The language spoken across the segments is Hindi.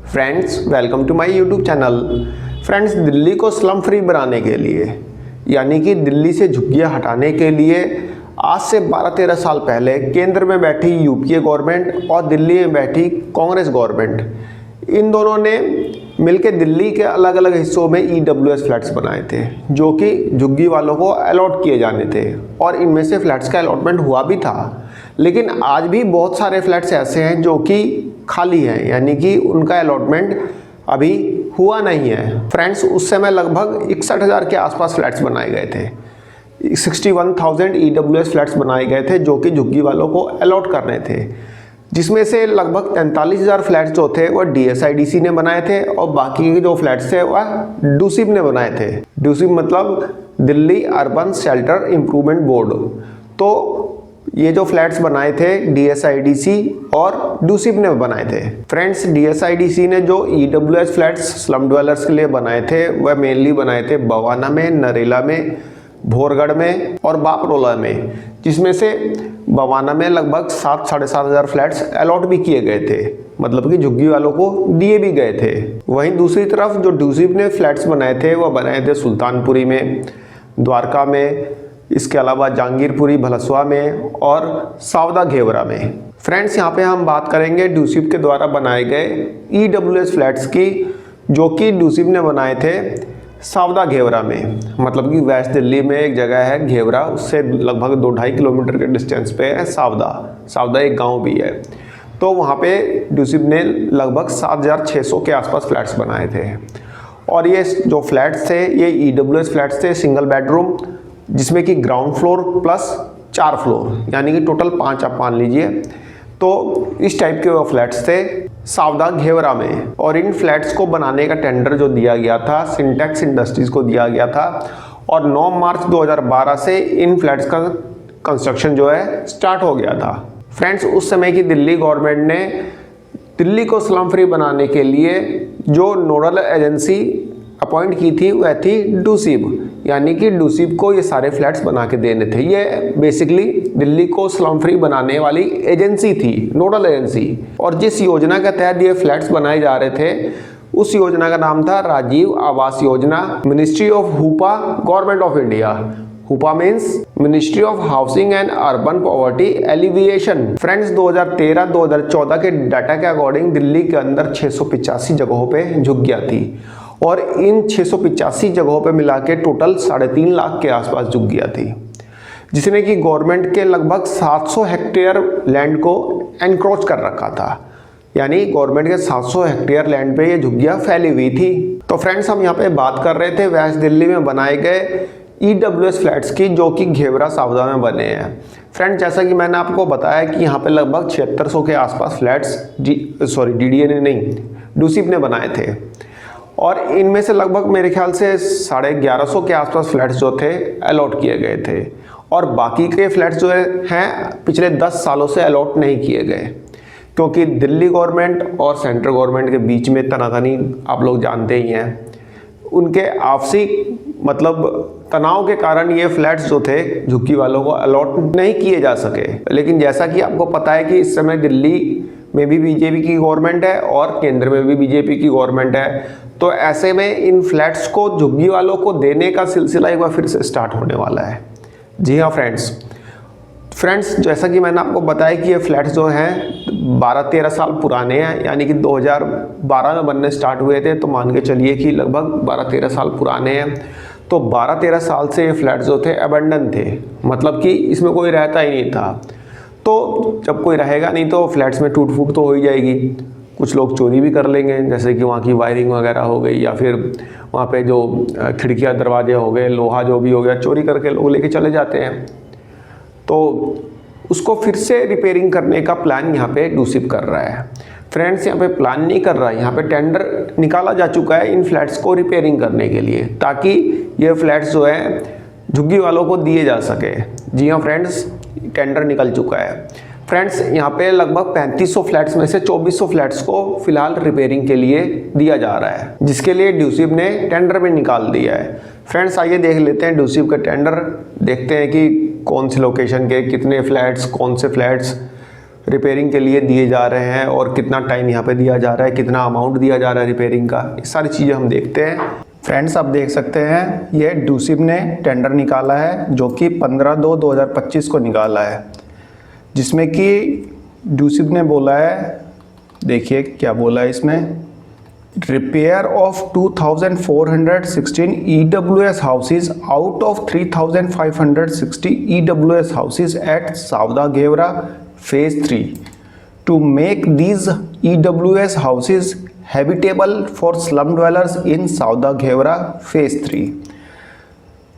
Friends, welcome to my YouTube channel. Friends, Delhi को स्लम फ्री बनाने के लिए यानी कि दिल्ली से झुग्गियां हटाने के लिए आज से 12-13 साल पहले केंद्र में बैठी यूपीए गवर्नमेंट और दिल्ली में बैठी कांग्रेस गवर्नमेंट, इन दोनों ने मिलकर दिल्ली के अलग अलग हिस्सों में ईडब्ल्यूएस फ्लैट्स बनाए थे जो कि झुग्गी वालों को अलॉट किए जाने थे और इनमें से फ्लैट्स का अलॉटमेंट हुआ भी था। लेकिन आज भी बहुत सारे फ्लैट्स ऐसे हैं जो कि खाली हैं, यानी कि उनका अलॉटमेंट अभी हुआ नहीं है। फ्रेंड्स, उस समय लगभग 61,000 के आसपास फ्लैट्स बनाए गए थे। 61,000 ईडब्ल्यूएस फ्लैट्स बनाए गए थे जो कि झुग्गी वालों को अलॉट करने थे, जिसमें से लगभग 43,000 फ्लैट्स जो थे वह डीएसआईडीसी ने बनाए थे और बाकी के जो फ्लैट्स थे वह डूसिब ने बनाए थे। डूसिब मतलब Delhi urban shelter improvement board. तो ये जो फ्लैट्स बनाए थे डीएसआईडीसी और डूसिब ने बनाए थे। फ्रेंड्स, डीएसआईडीसी ने जो ईडब्ल्यूएस फ्लैट्स स्लम ड्वेलर्स के लिए बनाए थे वह मेनली बनाए थे बवाना में, नरेला में, भोरगढ़ में और बापरोला में, जिसमें से बवाना में लगभग 7-7,500 फ्लैट्स अलॉट भी किए गए थे, मतलब कि झुग्गी वालों को दिए भी गए थे। वहीं दूसरी तरफ जो डूसिब ने फ्लैट्स बनाए थे वह बनाए थे सुल्तानपुरी में, द्वारका में, इसके अलावा जहांगीरपुरी भलसवा में और सावदा घेवरा में। फ्रेंड्स, यहाँ पे हम बात करेंगे डूसिब के द्वारा बनाए गए ईडब्ल्यूएस फ्लैट्स की, जो कि डूसिब ने बनाए थे सावदा घेवरा में, मतलब कि वेस्ट दिल्ली में एक जगह है घेवरा, उससे लगभग 2-2.5 किलोमीटर के डिस्टेंस पे है सावदा एक गांव भी है। तो वहाँ पे डूसिब ने लगभग 7,600 के आसपास फ्लैट्स बनाए थे और ये जो फ्लैट्स थे ये ईडब्ल्यूएस फ्लैट्स थे, सिंगल बेडरूम, जिसमें कि ग्राउंड फ्लोर प्लस 4 फ्लोर, यानी कि टोटल 5 आप मान लीजिए। तो इस टाइप के वो फ्लैट्स थे सावदा घेवरा में और इन फ्लैट्स को बनाने का टेंडर जो दिया गया था सिंटेक्स इंडस्ट्रीज को दिया गया था और 9 मार्च 2012 से इन फ्लैट्स का कंस्ट्रक्शन जो है स्टार्ट हो गया था। फ्रेंड्स, उस समय की दिल्ली गवर्नमेंट ने दिल्ली को स्लम फ्री बनाने के लिए जो नोडल एजेंसी अपॉइंट की थी वह थी डूसिब, यानी कि डूसिब को ये सारे फ्लैट्स बना के देने थे। ये बेसिकली दिल्ली को स्लम फ्री बनाने वाली एजेंसी थी, नोडल एजेंसी। और जिस योजना के तहत ये फ्लैट्स बनाए जा रहे थे उस योजना का नाम था Rajiv Awas Yojana, ministry of हुपा, government of India. हुपा means ministry of housing and urban poverty alleviation. Friends, 2013-2014 के डाटा के अकॉर्डिंग दिल्ली के अंदर 685 जगहों पे झुग्गियां थी और इन 685 जगहों पे मिला के टोटल 3.5 लाख के आसपास झुग्गियां थी, जिसने कि गवर्नमेंट के लगभग 700 हेक्टेयर लैंड को एनक्रोच कर रखा था, यानी गवर्नमेंट के 700 हेक्टेयर लैंड पे ये झुग्गियां फैली हुई थी। तो फ्रेंड्स, हम यहाँ पे बात कर रहे थे वेस्ट दिल्ली में बनाए गए ईडब्ल्यूएस फ्लैट्स की, जो कि घेवरा सावदा में बने हैं। फ्रेंड्स, जैसा कि मैंने आपको बताया कि यहाँ पे लगभग 7600 के आसपास फ्लैट्स डीडीए ने नहीं, डूसिब ने बनाए थे और इनमें से लगभग मेरे ख्याल से 1150 के आसपास फ्लैट्स जो थे अलॉट किए गए थे और बाकी के फ्लैट्स जो हैं पिछले 10 सालों से अलॉट नहीं किए गए, क्योंकि दिल्ली गवर्नमेंट और सेंट्रल गवर्नमेंट के बीच में तनातनी आप लोग जानते ही हैं। उनके आपसी मतलब तनाव के कारण ये फ्लैट्स जो थे झुग्गी वालों को अलॉट नहीं किए जा सके। लेकिन जैसा कि आपको पता है कि इस समय दिल्ली में भी बीजेपी की गवर्नमेंट है और केंद्र में भी बीजेपी की गवर्नमेंट है, तो ऐसे में इन फ्लैट्स को झुग्गी वालों को देने का सिलसिला एक बार फिर से स्टार्ट होने वाला है। जी हाँ फ्रेंड्स, जैसा कि मैंने आपको बताया कि ये फ्लैट्स जो हैं 12-13 साल पुराने हैं, यानी कि 2012 में बनने स्टार्ट हुए थे, तो मान के चलिए कि लगभग 12-13 साल पुराने हैं। तो 12-13 साल से ये फ्लैट्स जो थे अबेंडन थे, मतलब कि इसमें कोई रहता ही नहीं था। तो जब कोई रहेगा नहीं तो फ्लैट्स में टूट फूट तो हो ही जाएगी, कुछ लोग चोरी भी कर लेंगे, जैसे कि वहाँ की वायरिंग वगैरह हो गई या फिर वहाँ पे जो खिड़कियाँ दरवाजे हो गए, लोहा जो भी हो गया, चोरी करके लोग लेके चले जाते हैं। तो उसको फिर से रिपेयरिंग करने का प्लान यहाँ पे डूसिब कर रहा है। फ्रेंड्स, यहाँ पे प्लान नहीं कर रहा है, यहाँ पे टेंडर निकाला जा चुका है इन फ्लैट्स को रिपेयरिंग करने के लिए, ताकि ये फ्लैट्स जो है झुग्गी वालों को दिए जा सके। जी हाँ फ्रेंड्स, टेंडर निकल चुका है। फ्रेंड्स, यहाँ पे लगभग 3500 फ्लैट्स में से 2400 फ्लैट्स को फिलहाल रिपेयरिंग के लिए दिया जा रहा है, जिसके लिए डूसिब ने टेंडर भी निकाल दिया है। फ्रेंड्स, आइए देख लेते हैं डूसिब का टेंडर, देखते हैं कि कौन सी लोकेशन के कितने फ्लैट्स, कौन से फ्लैट्स रिपेयरिंग के लिए दिए जा रहे हैं और कितना टाइम यहाँ पे दिया जा रहा है, कितना अमाउंट दिया जा रहा है रिपेयरिंग का, ये सारी चीज़ें हम देखते हैं। फ्रेंड्स आप देख सकते हैं ये ड्यूसिब ने टेंडर निकाला है जो कि 15/2/2025 को निकाला है, जिसमें कि ड्यूसिब ने बोला है, देखिए क्या बोला है इसमें, repair of 2416 EWS houses out of 3560 EWS houses at Savda Ghevra phase 3 to make these EWS houses habitable for slum dwellers in Savda Ghevra phase 3।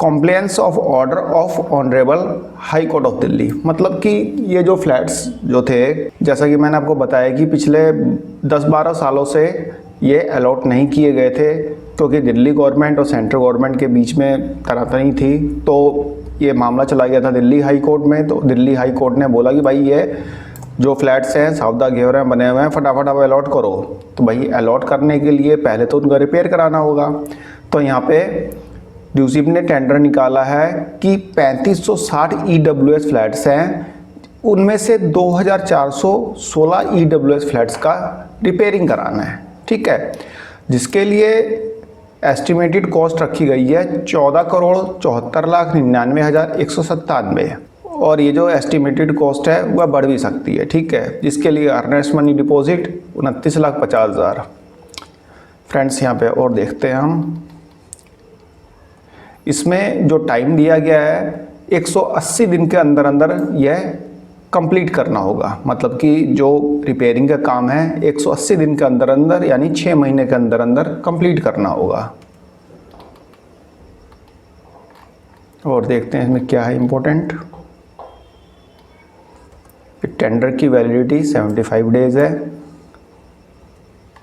Compliance of order of honourable high court of Delhi. मतलब कि ये जो फ्लैट्स जो थे, जैसा कि मैंने आपको बताया कि पिछले 10-12 सालों से ये अलॉट नहीं किए गए थे, क्योंकि दिल्ली गवर्नमेंट और सेंट्रल गवर्नमेंट के बीच में तनातनी थी। तो ये मामला चला गया था दिल्ली हाई कोर्ट में। तो दिल्ली हाई कोर्ट ने बोला कि भाई ये जो फ्लैट्स हैं सावदा घेवरा में बने हुए हैं, फटाफट आप अलॉट करो। तो भाई अलॉट करने के लिए पहले तो उनका रिपेयर कराना होगा। तो यहाँ पे ड्यूसिब ने टेंडर निकाला है कि 3560 EWS फ्लैट्स हैं, उनमें से 2416 EWS फ्लैट्स का रिपेयरिंग कराना है, ठीक है, जिसके लिए एस्टिमेटेड कॉस्ट रखी गई है 14,74,99,197। और ये जो एस्टिमेटेड कॉस्ट है वह बढ़ भी सकती है, ठीक है, जिसके लिए अर्नेस्ट मनी डिपॉजिट 29,50,000। फ्रेंड्स यहाँ पे और देखते हैं हम, इसमें जो टाइम दिया गया है 180 दिन के अंदर अंदर यह कंप्लीट करना होगा। मतलब कि जो रिपेयरिंग का काम है 180 दिन के अंदर अंदर, यानी 6 महीने के अंदर अंदर कंप्लीट करना होगा। और देखते हैं इसमें क्या है इम्पोर्टेंट। टेंडर की वैलिडिटी 75 डेज है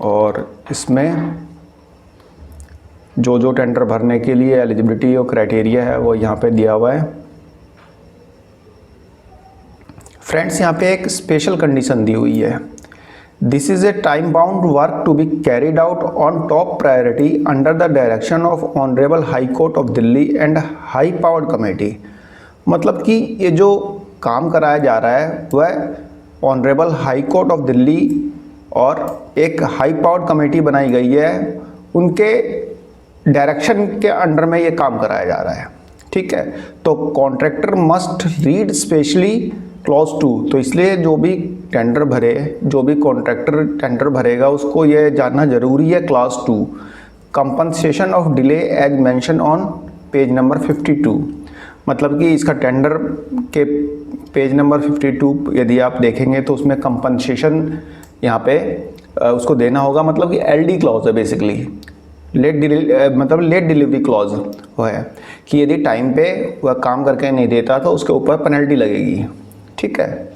और इसमें जो टेंडर भरने के लिए एलिजिबिलिटी और क्राइटेरिया है वो यहाँ पे दिया हुआ है। फ्रेंड्स यहाँ पे एक स्पेशल कंडीशन दी हुई है, this is a time bound work to be carried out on top priority under the direction of honourable high court of Delhi and high powered committee. मतलब कि ये जो काम कराया जा रहा है वह honourable high court of Delhi और एक हाई पावर्ड कमेटी बनाई गई है, उनके डायरेक्शन के अंडर में ये काम कराया जा रहा है, ठीक है। तो contractor must read specially clause 2। तो इसलिए जो भी टेंडर भरे, जो भी कॉन्ट्रैक्टर टेंडर भरेगा उसको ये जानना जरूरी है clause 2, compensation of delay as mention on page number 52। मतलब कि इसका टेंडर के पेज नंबर 52 यदि आप देखेंगे तो उसमें कंपनसेशन यहाँ पे उसको देना होगा। मतलब कि LD क्लॉज है बेसिकली, लेट डिलीवरी क्लॉज वो है कि यदि टाइम पे वह काम करके नहीं देता तो उसके ऊपर पेनल्टी लगेगी, ठीक है।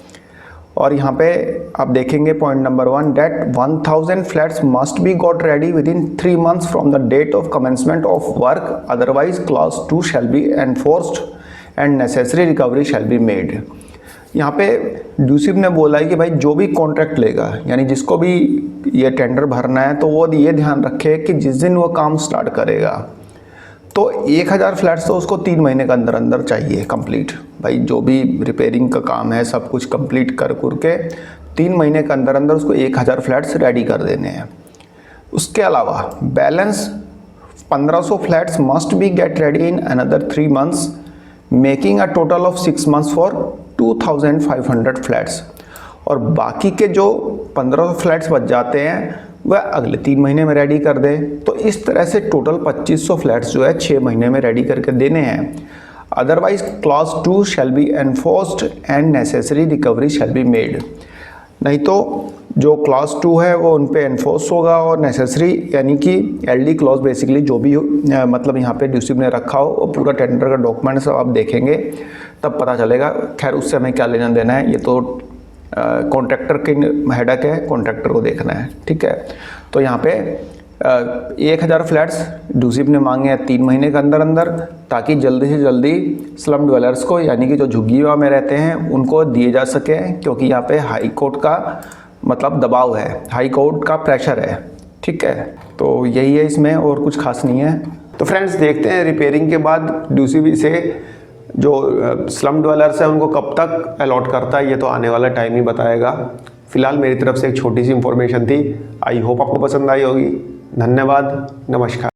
और यहाँ पे आप देखेंगे point number 1 date 1000 flats must be got ready within 3 months from the date of commencement of work, otherwise clause 2 shall be enforced and necessary recovery shall be made. यहाँ पे ड्यूसिब ने बोला है कि भाई जो भी कॉन्ट्रैक्ट लेगा, यानी जिसको भी ये टेंडर भरना है, तो वो ये ध्यान रखे कि जिस दिन वो काम स्टार्ट करेगा तो 1000 फ्लैट्स तो उसको 3 महीने के अंदर अंदर चाहिए कंप्लीट। भाई जो भी रिपेयरिंग का काम है सब कुछ कंप्लीट कर के 3 महीने के अंदर अंदर उसको 1000 फ्लैट्स रेडी कर देने हैं। उसके अलावा balance 1500 flats must B get ready in another 3 months, making a total of 6 months for 2500 flats. और बाकी के जो 1500 फ्लैट्स बच जाते हैं वह अगले 3 महीने में रेडी कर दे। तो इस तरह से टोटल 2500 फ्लैट्स जो है 6 महीने में रेडी करके देने हैं। Otherwise clause 2 shall be enforced and necessary recovery shall be made. नहीं तो जो क्लॉज 2 है वो उन पे एनफोर्स होगा और नेसेसरी यानी कि LD क्लॉज बेसिकली जो भी मतलब यहाँ पे ड्यूसिब ने रखा हो, वो पूरा टेंडर का डॉक्यूमेंट सब आप देखेंगे तब पता चलेगा। खैर उससे हमें क्या लेना देना है, ये तो कॉन्ट्रैक्टर की हेडक है, कॉन्ट्रैक्टर को देखना है, ठीक है। तो यहाँ पे 1000 फ्लैट्स ड्यूसिब ने मांगे हैं 3 महीने के अंदर अंदर, ताकि जल्दी से जल्दी स्लम ड्वेलर्स को, यानी कि जो झुग्गियों में रहते हैं, उनको दिए जा सके, क्योंकि यहाँ पे हाई कोर्ट का मतलब दबाव है, हाई कोर्ट का प्रेशर है, ठीक है। तो यही है इसमें, और कुछ खास नहीं है। तो फ्रेंड्स देखते हैं रिपेयरिंग के बाद ड्यूसिब से जो स्लम ड्वेलर्स हैं उनको कब तक अलॉट करता है ये तो आने वाला टाइम ही बताएगा। फिलहाल मेरी तरफ से एक छोटी सी इन्फॉर्मेशन थी। आई होप आपको पसंद आई होगी। धन्यवाद, नमस्कार।